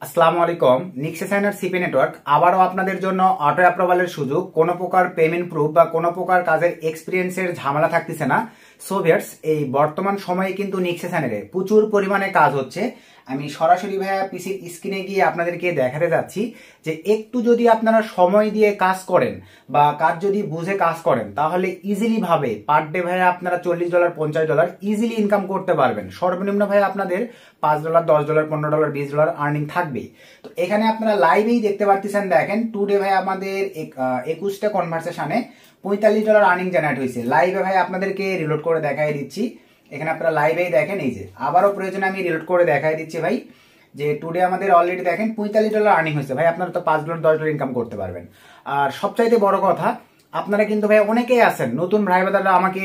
আসসালামু আলাইকুম। নিক্সেসাইনার CP network আবারও আপনাদের জন্য অটো অ্যাপ্রুভালের সুযোগ। কোনো প্রকার পেমেন্ট প্রুফ বা কোনো প্রকার কাজের এক্সপিরিয়েন্সের ঝামেলা থাকতেছে না। সো ভিউয়ার্স, এই বর্তমান সময়ে কিন্তু নিক্সেসাইনারে প্রচুর পরিমাণে কাজ হচ্ছে। আমি সরাসরি ভাইয়া পিসির স্ক্রিনে গিয়ে আপনাদেরকে দেখাতে যাচ্ছি যে একটু যদি আপনারা সময় দিয়ে কাজ করেন বা কাজ যদি বুঝে কাজ করেন তাহলে ইজিলি ভাবে পার ডে ভাইয়া আপনারা $40 $50 ইজিলি ইনকাম করতে পারবেন। সর্বনিম্ন ভাইয়া আপনাদের $5 $10 $15 $20 আর্নিং থাকবে। তো এখানে আপনারা লাইভেই দেখতে পারতেছেন, দেখেন টুডে ভাই আমাদের 21টা কনভারসেশনে $45 আর্নিং জেনারেট হয়েছে। লাইভে ভাই আপনাদেরকে রিলোড করে দেখাই দিচ্ছি। এখানে আপনারা লাইভেই দেখেন, এই যে আবারও প্রয়োজনে আমি রিলোড করে দেখাই দিচ্ছি ভাই যে টুডে আমাদের অলরেডি দেখেন $45 আর্নিং হয়েছে। ভাই আপনারা তো $5 $10 ইনকাম করতে পারবেন। আর সবচাইতে বড় কথা, আপনারা কিন্তু ভাই অনেকেই আছেন নতুন ভাই বাদাররা আমাকে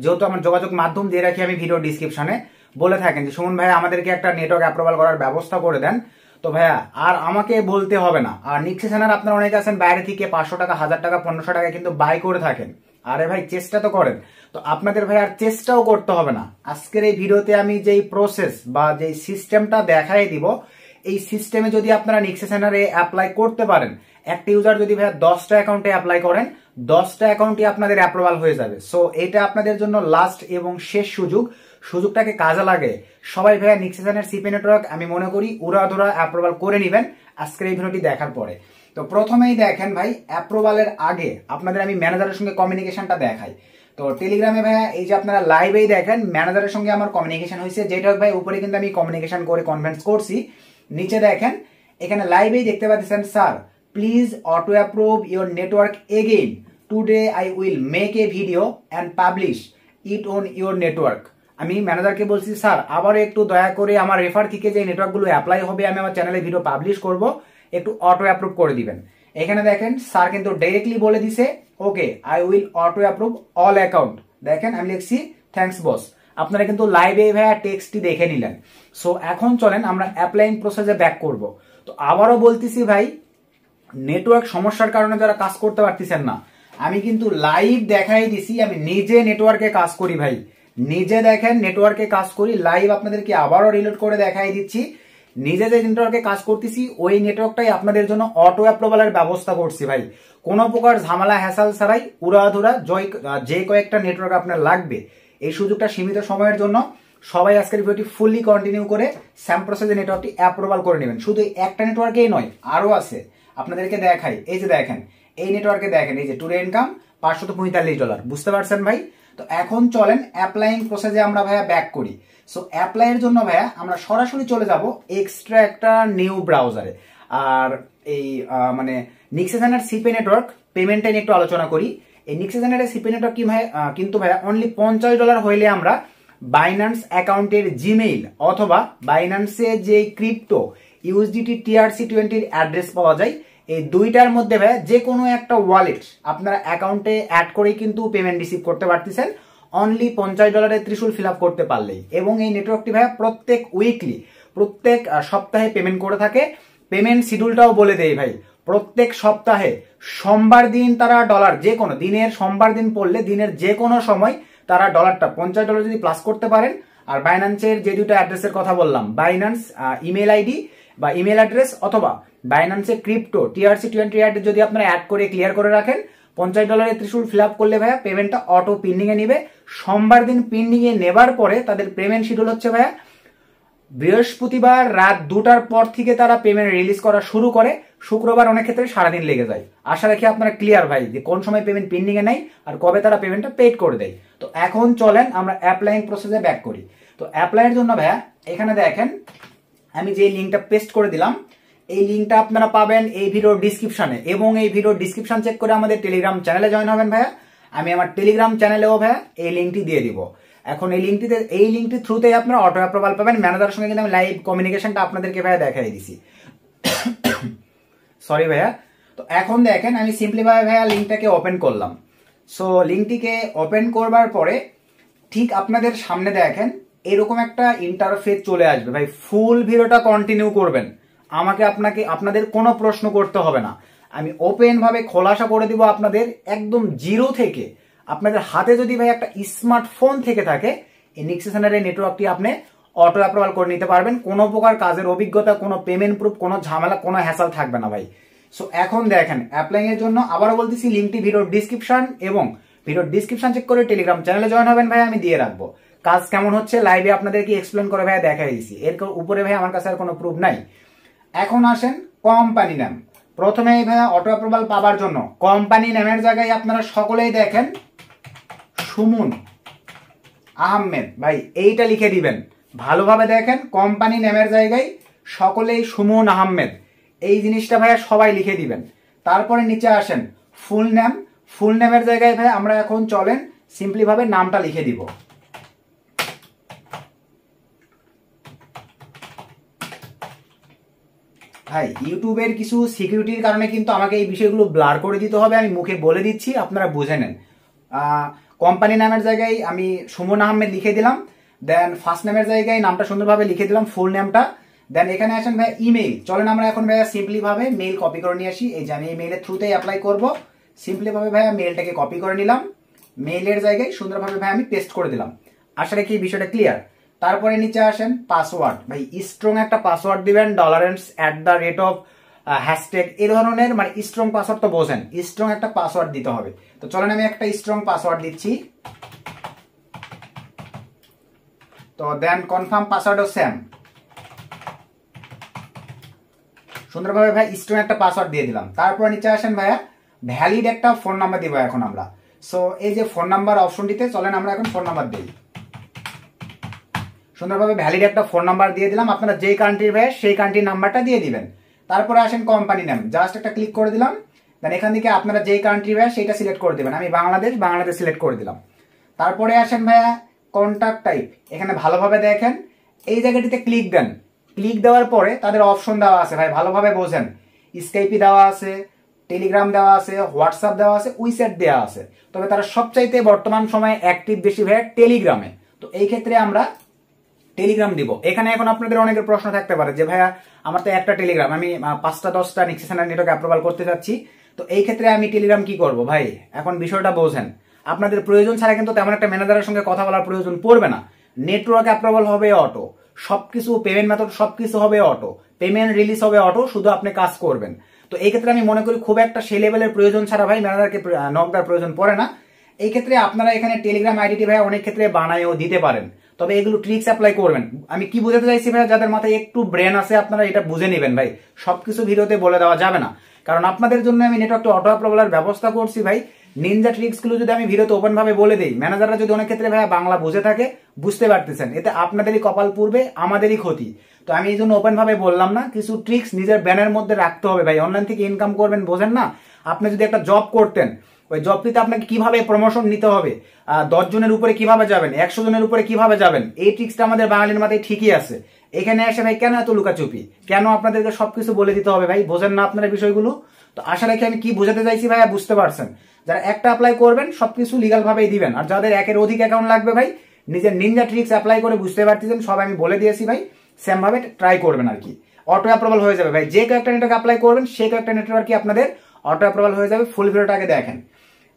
যেহেতু আমার যোগাযোগ মাধ্যম দিয়ে রাখি আমি ভিডিও ডিসক্রিপশনে, বলে থাকেন যে সুমন ভাই আমাদেরকে একটা নেটওয়ার্ক অ্যাপ্রুভাল করার ব্যবস্থা করে দেন। তো ভাইয়া আর আমাকে বলতে হবে না। আর নিক্সেসাইনার আপনারা অনেকে আছেন বাইরে থেকে 500 টাকা 1000 টাকা 1500 টাকা কিন্তু বাই করে থাকেন। আরে ভাই চেষ্টা তো করেন। তো আপনাদের ভাই আর চেষ্টাও করতে হবে না। আজকের এই ভিডিওতে আমি যেই প্রসেস বা যেই সিস্টেমটা দেখাই দিব, এই সিস্টেমে যদি আপনারা নিক্সেসাইনারে অ্যাপ্লাই করতে পারেন, একটা ইউজার যদি ভাইয়া 10টা অ্যাকাউন্টে অ্যাপ্লাই করেন 10টা অ্যাকাউন্টই আপনাদের অ্যাপ্রুভাল হয়ে যাবে। সো এটা আপনাদের জন্য লাস্ট এবং শেষ সুযোগ। সুযোগটাকে কাজে লাগে সবাই ভাইয়া নিক্সেসাইনার সিপি নেটওয়ার্ক আমি মনে করি উড়াধুরা অ্যাপ্রুভাল করে নেবেন আজকের এই ভিডিওটি দেখার পরে। তো প্রথমেই দেখেন ভাই, অ্যাপ্রুভালের আগে আপনাদের আমি ম্যানেজারের সঙ্গে কমিউনিকেশনটা দেখাই। তো টেলিগ্রামে ভাইয়া এই যে আপনারা লাইভেই দেখেন ম্যানেজারের সঙ্গে আমার কমিউনিকেশন হয়েছে, যেটা ভাই উপরে কিন্তু আমি কমিউনিকেশন করে কনফারেন্স করছি। নিচে দেখেন এখানে লাইভেই দেখতে পাচ্ছেন, sir please auto approve your network again, today I will make a video and publish it on your network. আমি ম্যানেজারকে বলছি, স্যার আবারও একটু দয়া করে আমার রেফার থেকে যে নেটওয়ার্কগুলো অ্যাপ্লাই হবে আমি আমার চ্যানেলে ভিডিও পাবলিশ করব, একটু অটো অ্যাপ্রুভ করে দিবেন। এখানে দেখেন স্যার কিন্তু ডাইরেক্টলি বলে দিছে, okay I will auto approve all account. দেখেন আমি লিখছি থ্যাঙ্কস বস। আপনারা কিন্তু লাইভে ভাইয়া টেক্সটটি দেখে নিলেন। সো এখন চলেন আমরা অ্যাপ্লাইং প্রসেসে ব্যাক করব। তো আবারও বলতেছি ভাই, নেটওয়ার্ক সমস্যার কারণে যারা কাজ করতে পারতেছেন না, আমি কিন্তু লাইভ দেখাই দিছি, আমি নিজে নেটওয়ার্কে কাজ করি ভাই, নিজে দেখেন নেটওয়ার্কে কাজ করি। লাইভ আপনাদেরকে আবারও রিলোড করে দেখাই দিচ্ছি। নিজে যে নেটওয়ার্কে কাজ করতেছি ওই নেটওয়ার্কটাই আপনাদের জন্য অটো অ্যাপ্রুভালের ব্যবস্থা করছি ভাই। কোনো প্রকার ঝামেলা হ্যাসাল ছাড়াই উড়াধুরা যে কয়েকটা নেটওয়ার্ক আপনার লাগবে, এই সুযোগটা সীমিত সময়ের জন্য। সবাই আজকের ভিডিওটি ফুললি কন্টিনিউ করে স্যাম প্রসেসে নেটওয়ার্কটি অ্যাপ্রুভাল করে নেবেন। শুধু একটা নেটওয়ার্কেই নয়, আরো আছে, আপনাদেরকে দেখাই। এই যে দেখেন এই নেটওয়ার্কে দেখেন, এই যে টুডে ইনকাম $545। বুঝতে পারছেন ভাই? তো এখন চলেন অ্যাপ্লাইং প্রসেসে আমরা ভাইয়া ব্যাক করি। সো অ্যাপ্লাইয়ের জন্য ভাইয়া আমরা সরাসরি চলে যাব এক্সট্রা একটা নিউ ব্রাউজারে। আর এই মানে নিক্সেসাইনার সিপি নেটওয়ার্ক পেমেন্টটা নিয়ে একটু আলোচনা করি। এই নিক্সেসাইনার সিপি নেটওয়ার্ক কি ভাই, কিন্তু ভাইয়া অনলি $50 হইলে আমরা বাইন্যান্স অ্যাকাউন্টের জিমেইল অথবা বাইন্যান্সের যে ক্রিপ্টো ইউএসডিটি TRC20 অ্যাড্রেস পাওয়া যায়, এই দুইটার মধ্যে ভাইয়া যে কোনো একটা ওয়ালেট আপনারা অ্যাকাউন্টে অ্যাড করেই কিন্তু পেমেন্ট রিসিভ করতে পারতেছেন অনলি $50 ত্রিশূল ফিল আপ করতে পারলেই। এবং এই নেটওয়ার্কটি ভাইয়া প্রত্যেক উইকলি প্রত্যেক সপ্তাহে পেমেন্ট করে থাকে। পেমেন্ট শিডিউলটাও বলে দেয় ভাই, প্রত্যেক সপ্তাহে সোমবার দিন তারা ডলার যে কোনো দিনের সোমবার দিন পড়লে দিনের যে কোনো সময় তারা ডলারটা $50 যদি প্লাস করতে পারেন। আর বাইন্যান্সের যে দুটো অ্যাড্রেসের কথা বললাম, বাইন্যান্স ইমেল আইডি বা ইমেল অ্যাড্রেস অথবা বাইন্যান্সের ক্রিপ্টো TRC20 অ্যাড্রেস যদি আপনারা অ্যাড করে ক্লিয়ার করে রাখেন, $50 ত্রিশূল ফিল আপ করলে ভাইয়া পেমেন্টটা অটো পেন্ডিং এ নিবে। সোমবার দিন পেন্ডিং এ নেবার পরে তাদের পেমেন্ট শিডিউল হচ্ছে ভাইয়া বৃহস্পতিবার রাত 2টার পর থেকে তারা পেমেন্ট রিলিজ করা শুরু করে। শুক্রবার অনেক ক্ষেত্রে সারাদিন লেগে যায়। আশা রাখি আপনারা ক্লিয়ার ভাই যে কোন সময় পেমেন্ট পেন্ডিং এ নাই আর কবে তারা পেমেন্টটা পেড করে দেয়। তো এখন চলেন আমরা অ্যাপ্লাইং প্রসেসে ব্যাক করি। তো অ্যাপ্লাইয়ের জন্য ভাইয়া এখানে দেখেন আমি যে লিঙ্কটা পেস্ট করে দিলাম, এই লিঙ্কটা আপনারা পাবেন এই ভিডিওর ডিসক্রিপশনে। এবং এই ভিডিওর ডিসক্রিপশন চেক করে আমাদের টেলিগ্রাম চ্যানেলে জয়েন হবেন ভাইয়া। আমি আমার টেলিগ্রাম চ্যানেলেও ভাইয়া এই লিঙ্কটি দিয়ে দিব। এখন এই লিঙ্কটির থ্রুতে আপনারা অটো অ্যাপ্রুভাল পাবেন। ম্যানেজারের সঙ্গে কিন্তু আমি লাইভ কমিউনিকেশনটা আপনাদেরকে ভাইয়া দেখাই দিছি। সরি ভাইয়া। তো এখন দেখেন আমি সিম্পলি ভাইয়া লিঙ্কটাকে ওপেন করলাম। সো লিঙ্কটিকে ওপেন করবার পরে ঠিক আপনাদের সামনে দেখেন এরকম একটা ইন্টারফেস চলে আসবে ভাই। ফুল ভিডিওটা কন্টিনিউ করবেন, আপনাদের কোনো প্রশ্ন করতে হবে না। আমি ওপেন ভাবে খোলাসা করে দিব আপনাদের একদম জিরো থেকে। আপনাদের হাতে যদি ভাই একটা স্মার্টফোন থেকে থাকে, এই নিক্সেসাইনার নেটওয়ার্কটি আপনি অটো অ্যাপ্রুভাল করে নিতে পারবেন। কোনো প্রকার কাজের অভিজ্ঞতা, কোনো পেমেন্ট প্রুফ, কোনো ঝামেলা, কোনো হ্যাসেল থাকবে না ভাই। সো এখন দেখেন অ্যাপ্লাইং এর জন্য আবারও বলতেছি, লিঙ্কটি ভিডিওর ডিসক্রিপশন এবং ভিডিওর ডিসক্রিপশন চেক করে টেলিগ্রাম চ্যানেলে জয়েন হবেন ভাই, আমি দিয়ে রাখবো। কাজ কেমন হচ্ছে লাইভে আপনাদেরকে এক্সপ্লেন করে ভাই দেখাই দিয়েছি, এর উপরে ভাই আমার কাছে আর কোনো প্রুফ নাই। এখন আসেন কোম্পানি নাম। প্রথমেই ভাই অটো অ্যাপ্রুভাল পাওয়ার জন্য কোম্পানি নামের জায়গায় আপনারা সকলেই দেখেন সুমন আহমেদ ভাই, এইটা লিখে দিবেন। ভালোভাবে দেখেন, কোম্পানি নামের জায়গায় সকলেই সুমন আহমেদ, এই জিনিসটা ভাইয়া সবাই লিখে দিবেন। তারপরে নিচে আসেন ফুল নেম। ফুল নেমের জায়গায় ভাই আমরা এখন চলেন সিম্পলি ভাবে নামটা লিখে দিব। ভাই ইউটিউবের কিছু সিকিউরিটির কারণে কিন্তু আমাকে এই বিষয়গুলো ব্লার করে দিতে হবে, আমি মুখে বলে দিচ্ছি, আপনারা বুঝে নেন। কোম্পানি নামের জায়গায় আমি সুমন আহমেদ লিখে দিলাম, দেন ফার্স্ট নেমের জায়গায় নামটা সুন্দরভাবে লিখে দিলাম, ফুল নেমটা। দেন এখানে আসেন ভাই ইমেইল। চলেন আমরা এখন ভাইয়া সিম্পলি ভাবে মেইল কপি করে নিয়ে আসি। এই যে আমি এই মেইলের থ্রুতেই অ্যাপ্লাই করব, সিম্পলি ভাবে ভাইয়া মেইলটাকে কপি করে নিলাম, মেইলের জায়গায় সুন্দরভাবে ভাই আমি পেস্ট করে দিলাম। আশা রাখি বিষয়টা ক্লিয়ার। তারপরে নিচে আসেন পাসওয়ার্ড। ভাই স্ট্রং একটা পাসওয়ার্ড দিবেন, $@ হ্যাশট্যাগ এই ধরনের, মানে স্ট্রং পাসওয়ার্ড তো বোঝেন, স্ট্রং একটা পাসওয়ার্ড দিতে হবে। তো চলেন আমি একটা স্ট্রং পাসওয়ার্ড দিচ্ছি। তো দেন কনফার্ম পাসওয়ার্ডও সেম, সুন্দরভাবে ভাই স্ট্রং একটা পাসওয়ার্ড দিয়ে দিলাম। তারপর নিচে আসেন ভাইয়া ভ্যালিড একটা ফোন নাম্বার দিব এখন আমরা। সো এই যে ফোন নাম্বার অপশনটিতে চলেন আমরা এখন ফোন নাম্বার দিই। সুন্দরভাবে ভ্যালিড একটা ফোন নাম্বার দিয়ে দিলাম, আপনারা যেই কান্ট্রির ভাই সেই কান্ট্রির নাম্বারটা দিয়ে দিবেন। তারপরে আসেন কোম্পানি নেম, জাস্ট একটা ক্লিক করে দিলাম। দেন এখান থেকে আপনারা যেই কান্ট্রি ভাই সেটা সিলেক্ট করে দিবেন, আমি বাংলাদেশ সিলেক্ট করে দিলাম। তারপরে আসেন ভাইয়া কন্টাক্ট টাইপ, এখানে ভালোভাবে দেখেন এই জায়গাটিতে ক্লিক দেন। ক্লিক দেওয়ার পরে তাদের অপশন দেওয়া আছে ভাই, ভালোভাবে বোঝেন। স্কাইপি দেওয়া আছে, টেলিগ্রাম দেওয়া আছে, হোয়াটসঅ্যাপ দেওয়া আছে, উইচ্যাট দেওয়া আছে। তবে তারা সবচাইতে বর্তমান সময়ে অ্যাক্টিভ বেশি ভাই টেলিগ্রামে। তো এই ক্ষেত্রে আমরা টেলিগ্রাম দিব। এখানে এখন আপনাদের অনেকের প্রশ্ন থাকতে পারে যে ভাইয়া আমার তো একটা টেলিগ্রাম, আমি 5টা-10টা নিক্সেসানার নেটওয়ার্ক অ্যাপ্রুভাল করতে যাচ্ছি, তো এই ক্ষেত্রে আমি টেলিগ্রাম কি করব? ভাই এখন বিষয়টা বোঝেন, আপনাদের প্রয়োজন ছাড়া কিন্তু তেমন একটা ম্যানেজারের সঙ্গে কথা বলার প্রয়োজন পড়বে না। নেটওয়ার্ক অ্যাপ্রুভাল হবে অটো, সবকিছু পেমেন্ট মেথড সবকিছু হবে অটো, পেমেন্ট রিলিজ হবে অটো, শুধু আপনি কাজ করবেন। তো এই ক্ষেত্রে আমি মনে করি খুব একটা সেই লেভেলের প্রয়োজন ছাড়া ভাই ম্যানেজারকে নক দেওয়ার প্রয়োজন পড়ে না। এই ক্ষেত্রে আপনারা এখানে টেলিগ্রাম আইডিটি ভাই অনেক ক্ষেত্রে বানায়ও দিতে পারেন, তবে এগুলো ট্রিক্স অ্যাপ্লাই করবেন। আমি কি বোঝাতে চাইছি ভাই, যাদের মাথায় একটু ব্রেন আছে আপনারা এটা বুঝে নেবেন ভাই, সবকিছু ভিডিওতে বলে দেওয়া যাবে না, কারণ আপনাদের জন্য আমি নেটওয়ার্কটা অটো অ্যাপ্রুভালের ব্যবস্থা করছি ভাই। নিনজা ট্রিক্স গুলো যদি আমি ভিডিওতে ওপেন ভাবে বলে দিই, ম্যানেজাররা যদি অনেক ক্ষেত্রে ভাই বাংলা বুঝে থাকে, বুঝতে পারতেছেন, এতে আপনাদেরই কপাল পূর্বে, আমাদেরই ক্ষতি। তো আমি এই জন্য ওপেন ভাবে বললাম না, কিছু ট্রিক্স নিজের ব্যানের মধ্যে রাখতে হবে ভাই। অনলাইন থেকে ইনকাম করবেন বোঝেন না, আপনি যদি একটা জব করতেন, ওই জবটিতে আপনাকে কিভাবে প্রমোশন নিতে হবে, 10 জনের উপরে কিভাবে যাবেন, 100 জনের উপরে কিভাবে যাবেন, এই ট্রিক্সটা আমাদের বাঙালির মাথায় ঠিকই আছে। এখানে এসে ভাই কেন এত লুকাচুপি, কেন আপনাদেরকে সবকিছু বলে দিতে হবে ভাই, বোঝেন না আপনারা বিষয়গুলো? তো আশা রাখি আমি কি বোঝাতে চাইছি ভাইয়া বুঝতে পারছেন। যারা একটা অ্যাপ্লাই করবেন সবকিছু লিগাল ভাবেই দিবেন, আর যাদের একের অধিক অ্যাকাউন্ট লাগবে ভাই নিজের নিনজা ট্রিক্স অ্যাপ্লাই করে বুঝতে পারতেছেন, সব আমি বলে দিয়েছি ভাই, সেম ভাবে ট্রাই করবেন আর কি, অটো অ্যাপ্রুভাল হয়ে যাবে ভাই। যে কয়েকটা নেটওয়ার্ক অ্যাপ্লাই করবেন সেই কয়েকটা নেটওয়ার্কই আপনাদের অটো অ্যাপ্রুভাল হয়ে যাবে। ফুল ভিডিওটা আগে দেখেন।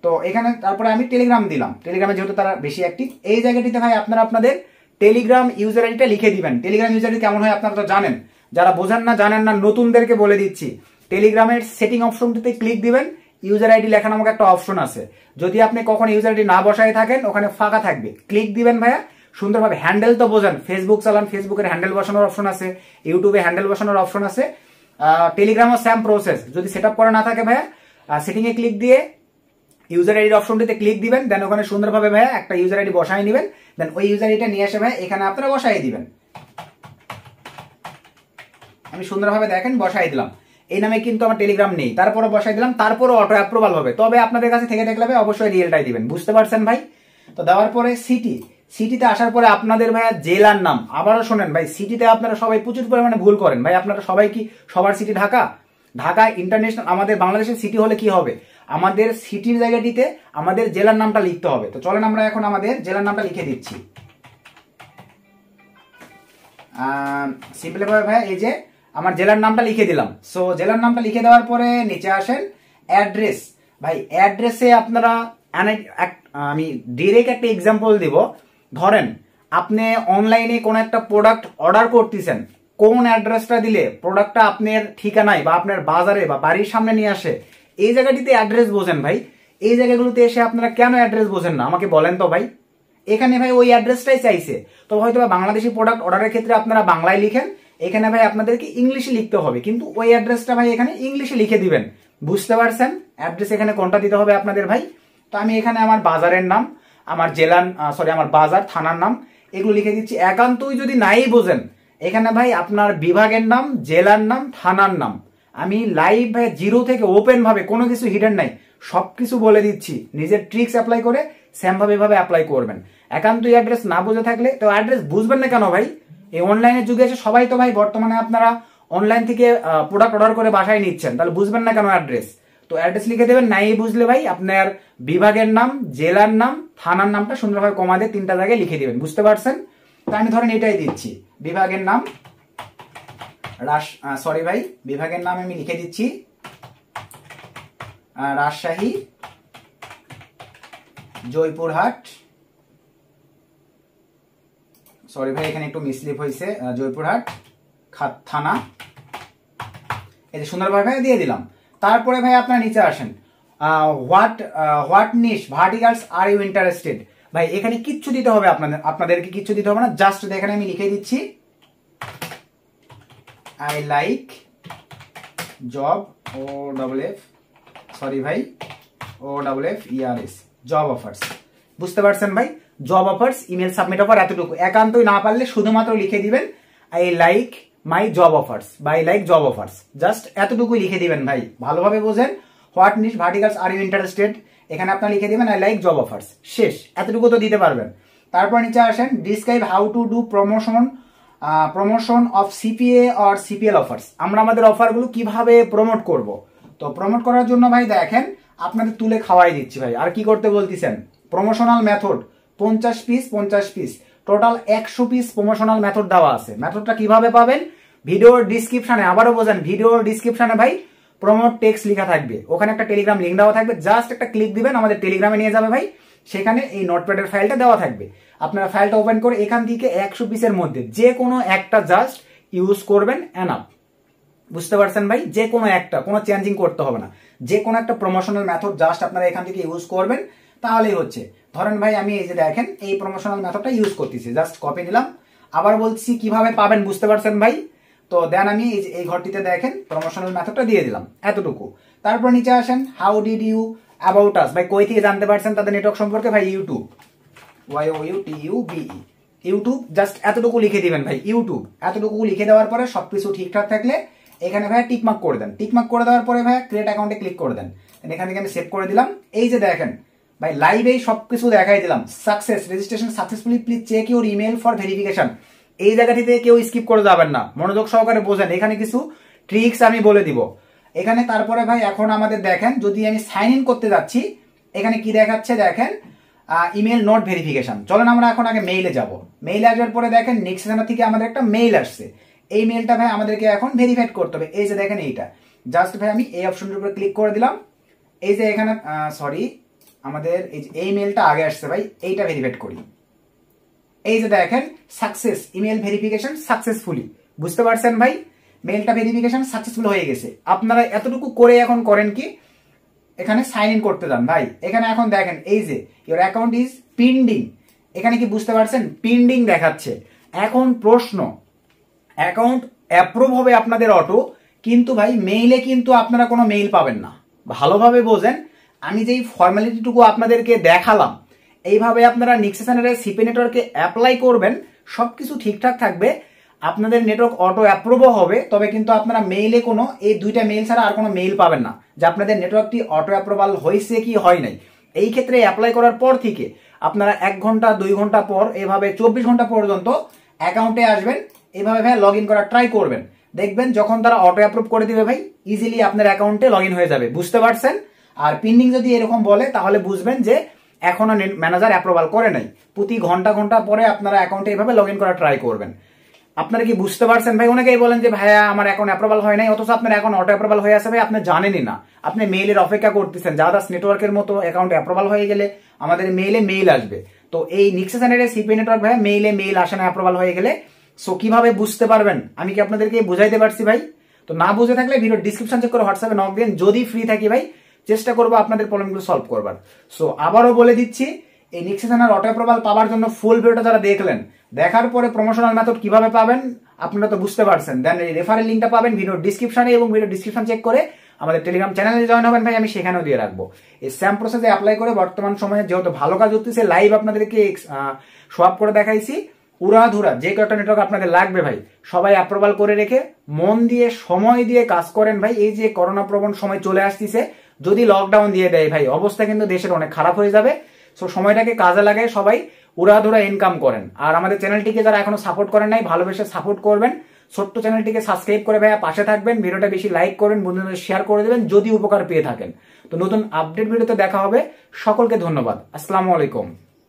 তো এখানে তারপরে আমি টেলিগ্রাম দিলাম, টেলিগ্রামে যেহেতু তারা বেশি অ্যাক্টিভ, এই জায়গাটিতে ভাই আপনারা আপনাদের টেলিগ্রাম ইউজার আইডিটা লিখে দিবেন। টেলিগ্রাম ইউজার আইডি কেমন হয় আপনারা তো জানেন, যারা বোঝেন না জানেন না নতুনদেরকে বলে দিচ্ছি, টেলিগ্রামের সেটিং অপশনটিতে ক্লিক দিবেন, ইউজার আইডি লেখা নামক একটা অপশন আছে। যদি আপনি কখনো ইউজার আইডি না বসায় থাকেন, ওখানে ফাঁকা থাকবে, ক্লিক দিবেন ভাইয়া। সুন্দরভাবে হ্যান্ডেল তো বোঝেন, ফেসবুক চালান, ফেসবুকের হ্যান্ডেল বসানোর অপশন আছে, ইউটিউবে হ্যান্ডেল বসানোর অপশন আছে, টেলিগ্রামও সেম প্রসেস। যদি সেট আপ করা না থাকে ভাইয়া, সেটিং এ ক্লিক দিয়ে ইউজার আইডি অপশনটিতে ক্লিক দিবেন, দেন ওখানে সুন্দরভাবে ভাইয়া একটা ইউজার আইডি বসাই নেবেন, দেন ওই ইউজার আইডিটা নিয়ে এসে ভাই এখানে আপনারা বসাই দিবেন। আমি সুন্দরভাবে দেখেন বসাই দিলাম, এই নামে কিন্তু আমার টেলিগ্রাম নেই, তারপরে বসাই দিলাম, তারপরে অটো অ্যাপ্রুভাল হবে। তবে আপনাদের কাছে থেকে দেখলে ভাই অবশ্যই রিয়েলটাই দিবেন, বুঝতে পারছেন ভাই? তো দেওয়ার পরে সিটিতে আসার পরে আপনাদের ভাইয়া জেলার নাম, আবারও শোনেন ভাই, সিটিতে আপনারা সবাই প্রচুর পরিমাণে ভুল করেন ভাই। আপনারা সবাই কি সবার সিটি ঢাকা? ঢাকা ইন্টারন্যাশনাল, আমাদের বাংলাদেশের সিটি হলে কি হবে, আমাদের সিটির জায়গাটিতে আমাদের জেলার নামটা লিখতে হবে। তো চলেন আমরা এখন আমাদের জেলার নামটা লিখে দিচ্ছি সিম্পলি ভাবে ভাই, এই যে আমার জেলার নামটা লিখে দিলাম। সো জেলার নামটা লিখে দেওয়ার পরে নিচে আসেন অ্যাড্রেস। ভাই অ্যাড্রেসে আপনারা, আমি ডিরেক্ট একটা এক্সাম্পল দিব, ধরেন আপনি অনলাইনে কোনো একটা প্রোডাক্ট অর্ডার করতেছেন, কোন অ্যাড্রেসটা দিলে প্রোডাক্টটা আপনার ঠিকানায় বা আপনার বাজারে বা বাড়ির সামনে নিয়ে আসে, এই জায়গাটিতে অ্যাড্রেস বোঝেন ভাই। এই জায়গাগুলোতে এসে আপনারা কেন অ্যাড্রেস বোঝেন না আমাকে বলেন তো ভাই। এখানে ভাই ওই অ্যাড্রেসটাই চাইছে, তো হয়তো বাংলাদেশি প্রোডাক্ট অর্ডারের ক্ষেত্রে আপনারা বাংলায় লিখেন, এখানে ভাই আপনাদেরকে ইংলিশে লিখতে হবে, কিন্তু ওই অ্যাড্রেসটা ভাই এখানে ইংলিশে লিখে দিবেন। বুঝতে পারছেন অ্যাড্রেস এখানে কোনটা দিতে হবে আপনাদের ভাই? তো আমি এখানে আমার বাজারের নাম, আমার জেলার আমার বাজার থানার নাম এগুলো লিখে দিচ্ছি। একান্তই যদি নাই বোঝেন, এখানে ভাই আপনার বিভাগের নাম, জেলার নাম, থানার নাম আমি লাইভ ভাই জিরো থেকে ওপেন ভাবে, কোনো কিছু হিডেন নাই, সবকিছু বলে দিচ্ছি। নিজের ট্রিক্স অ্যাপ্লাই করে সেম ভাবে এভাবে অ্যাপ্লাই করবেন। একান্তই অ্যাড্রেস না বুঝে থাকলে তো অ্যাড্রেস বুঝবেন না কেন ভাই? এই অনলাইনের যুগে এসে সবাই তো ভাই বর্তমানে আপনারা অনলাইন থেকে প্রোডাক্ট অর্ডার করে বাসায় নিচ্ছেন, তাহলে বুঝবেন না কেন অ্যাড্রেস? তো অ্যাড্রেস লিখে দেবেন। নাই বুঝলে ভাই আপনার বিভাগের নাম, জেলার নাম, থানার নামটা সুন্দরভাবে কমা দিয়ে 3টা জায়গায় লিখে দিবেন। বুঝতে পারছেন? তো আমি ধরেন এটাই দিচ্ছি, বিভাগের নাম বিভাগের নাম আমি লিখে দিচ্ছি রাজশাহী, জয়পুরহাট, সরি ভাই এখানে একটু মিসলিপ হয়েছে, জয়পুরহাট থানা, এই যে সুন্দরভাবে দিয়ে দিলাম। তারপরে ভাই আপনার নিচে আসেন, what niche verticals are you interested. ভাই এখানে কিচ্ছু দিতে হবে আপনাদেরকে কিচ্ছু দিতে হবে না, জাস্ট এখানে আমি লিখে দিচ্ছি I like job OFF job offers. বুঝতে পারছেন ভাই? Job offers, email submit offer, এতটুকু। একান্তই না পারলে শুধুমাত্র লিখে দিবেন I like my job offers বা I like job offers, just এতটুকু লিখে দিবেন ভাই। ভালোভাবে বোঝেন, what niche verticals are you interested, এখানে আপনার লিখে দিবেন আই লাইক জব অফার্স, শেষ। এতটুকু তো দিতে পারবেন। তারপর নিচে আসেন, describe how to do promotion of CPA or CPL offers. আমরা আমাদের অফারগুলো কিভাবে প্রমোট করব। তো প্রমোট করার জন্য ভাই দেখেন আপনাদের তুলে খাওয়াই দিচ্ছি ভাই। আর কি করতে বলতেছেন? Promotional method 50 piece, total 100 piece promotional method দেওয়া আছে। মেথডটা কিভাবে পাবেন? ভিডিওর ডিসক্রিপশনে, আবারও বোঝেন, ভিডিওর ডিসক্রিপশনে ভাই প্রমোট টেক্সট লেখা থাকবে, ওখানে একটা টেলিগ্রাম লিঙ্ক দেওয়া থাকবে, জাস্ট একটা ক্লিক দিবেন আমাদের টেলিগ্রামে নিয়ে যাবে ভাই। সেখানে এই নোটপ্যাডের ফাইলটা দেওয়া থাকবে, আপনারা ফাইলটা ওপেন করে এখান থেকে 100 পিসের মধ্যে যে কোনো একটা জাস্ট ইউজ করবেন, এনাফ। বুঝতে পারছেন ভাই? যে কোনো একটা, কোনো চেঞ্জিং করতে হবে না, যে কোনো একটা প্রমোশনাল মেথড জাস্ট আপনারা এখান থেকে ইউজ করবেন, তাহলেই হচ্ছে। ধরেন ভাই আমি এই যে দেখেন এই প্রমোশনাল মেথডটা ইউজ করতেছি, জাস্ট কপি নিলাম। আবার বলছি কিভাবে পাবেন, বুঝতে পারছেন ভাই? তো দেন আমি এই ঘরটিতে দেখেন প্রমোশনাল মেথডটা দিয়ে দিলাম, এতটুকু। তারপর নিচে আসেন, how did you about us, ভাই কই থেকে জানতে পারছেন তাদের নেটওয়ার্ক সম্পর্কে? ভাই ইউটিউব, YOUTUBE, ইউটিউব, জাস্ট এতটুকু লিখে দিবেন ভাই, ইউটিউব। এতটুকু লিখে দেওয়ার পরে সবকিছু ঠিকঠাক থাকলে এখানে ভাই টিকমার্ক করে দেন। টিকমার্ক করে দেওয়ার পরে ভাই ক্রিয়েট অ্যাকাউন্টে ক্লিক করে দেন। এখান থেকে আমি সেভ করে দিলাম। এই যে দেখেন ভাই লাইভেই সবকিছু দেখাই দিলাম, success, registration successfully, please check your email for verification. এই জায়গাটিতে কেউ স্কিপ করে যাবেন না, মনোযোগ সহকারে বোঝেন, এখানে কিছু ট্রিক্স আমি বলে দিব এখানে। তারপরে ভাই এখন আমাদের দেখেন, যদি আমি সাইন ইন করতে যাচ্ছি, এখানে কি দেখাচ্ছে দেখেন, ইমেল নট ভেরিফিকেশন। চলেন আমরা এখন আগে মেইলে যাব। মেইলে আসার পরে দেখেন নেক্সট সেশন থেকে আমাদের একটা মেইল আসছে। এই মেইলটা ভাই আমাদেরকে এখন ভেরিফাইড করতে হবে। এই যে দেখেন এইটা, জাস্ট ভাই আমি এই অপশনটার উপরে ক্লিক করে দিলাম। এই যে এখানে আমাদের এই মেইলটা আগে আসছে ভাই, এইটা ভেরিফাইড করি। এই যে দেখেন সাকসেস, ইমেল ভেরিফিকেশন সাকসেসফুলি। বুঝতে পারছেন ভাই? মেইলটা ভেরিফিকেশন সাকসেসফুল হয়ে গেছে। আপনারা এতটুকু করে এখন করেন কি, এখানে সাইন ইন করতে যান ভাই। এখানে এখন দেখেন এই যে ইওর অ্যাকাউন্ট ইজ পেন্ডিং, এখানে কি বুঝতে পারছেন? পেন্ডিং দেখাচ্ছে। এখন প্রশ্ন, অ্যাকাউন্ট অ্যাপ্রুভ হবে আপনাদের অটো, কিন্তু ভাই মেইলে কিন্তু আপনারা কোনো মেইল পাবেন না। ভালোভাবে বোঝেন, আমি যেই ফর্মালিটিটুকু আপনাদেরকে দেখালাম, এইভাবে আপনারা নিক্সেশনের সিপি নেটওয়ার্কে অ্যাপ্লাই করবেন, সবকিছু ঠিকঠাক থাকবে, আপনাদের নেটওয়ার্ক অটো অ্যাপ্রুভও হবে। তবে কিন্তু আপনারা মেইলে কোনো, এই দুইটা মেইল ছাড়া আর কোনো মেইল পাবেন না যে আপনাদের নেটওয়ার্কটি অটো অ্যাপ্রুভাল হয়েছে কি হয় নাই। এই ক্ষেত্রে অ্যাপ্লাই করার পর থেকে আপনারা 1 ঘন্টা 2 ঘন্টা পর এভাবে 24 ঘন্টা পর্যন্ত অ্যাকাউন্টে আসবেন, এভাবে ভাই লগ ইন করার ট্রাই করবেন। দেখবেন যখন তারা অটো অ্যাপ্রুভ করে দিবে ভাই, ইজিলি আপনার অ্যাকাউন্টে লগ ইন হয়ে যাবে। বুঝতে পারছেন? আর পেন্ডিং যদি এরকম বলে তাহলে বুঝবেন যে এখনো ম্যানেজার অ্যাপ্রুভাল করে নাই। প্রতি ঘন্টা ঘন্টা পরে আপনারা অ্যাকাউন্টে এভাবে লগ ইন করার ট্রাই করবেন। আপনারা কি বুঝতে পারছেন ভাই? অনেকেই বলেন যে ভাইয়া আমার অ্যাকাউন্ট অ্যাপ্রুভাল হয় নাই, অথচ আপনার অ্যাকাউন্ট অটো অ্যাপ্রুভাল হয়ে আছে ভাই, আপনি জানেনই না। আপনি মেইলের অপেক্ষা করতেছেন, জাদাস নেটওয়ার্কের মতো অ্যাকাউন্ট অ্যাপ্রুভাল হয়ে গেলে আমাদের মেইলে মেইল আসবে, তো এই নিক্সেসানের সিপি নেটওয়ার্ক ভাই মেইল আসে না অ্যাপ্রুভাল হয়ে গেলে। সো কিভাবে বুঝতে পারবেন আমি কি আপনাদেরকে বুঝাইতে পারছি ভাই? তো না বুঝে থাকলে ভিডিও ডিসক্রিপশন চেক করে হোয়াটসঅ্যাপে নক দিন, যদি ফ্রি থাকি ভাই চেষ্টা করবো আপনাদের প্রবলেমগুলো সলভ করবার। সো আবারও বলে দিচ্ছি, এই নিক্সেসানের অটো অ্যাপ্রুভাল পাওয়ার জন্য ফুল ভিডিওটা যারা দেখলেন, দেখার পরে প্রমোশনাল মেথড কিভাবে পাবেন আপনারা তো বুঝতে পারছেন। দেন এই রেফারেল লিঙ্কটা পাবেন ভিডিও ডিসক্রিপশনে, এবং ভিডিও ডিসক্রিপশন চেক করে আমাদের টেলিগ্রাম চ্যানেলে জয়েন হবেন ভাই, আমি সেখানেও দিয়ে রাখবো। এই সেম প্রসেসে অ্যাপ্লাই করে বর্তমান সময়ে যেহেতু ভালো কাজ হচ্ছে, লাইভ আপনাদেরকে শো আপ করে দেখাইছি। উড়াধুরা যে কয়েকটা নেটওয়ার্ক আপনাদের লাগবে ভাই সবাই অ্যাপ্রুভাল করে রেখে মন দিয়ে সময় দিয়ে কাজ করেন ভাই। এই যে করোনা প্রবণ সময় চলে আসতেছে, যদি লকডাউন দিয়ে দেয় ভাই অবস্থা কিন্তু দেশের অনেক খারাপ হয়ে যাবে। সো সময়টাকে কাজে লাগায় সবাই উড়াধুরা ইনকাম করেন। আর আমাদের চ্যানেলটিকে যারা এখনো সাপোর্ট করেন নাই, ভালোবেসে সাপোর্ট করবেন, ছোট্ট চ্যানেলটিকে সাবস্ক্রাইব করে ভাইয়া পাশে থাকবেন, ভিডিওটা বেশি লাইক করবেন, বন্ধুদের শেয়ার করে দেবেন যদি উপকার পেয়ে থাকেন। তো নতুন আপডেট ভিডিওতে দেখা হবে, সকলকে ধন্যবাদ, আসসালামু আলাইকুম।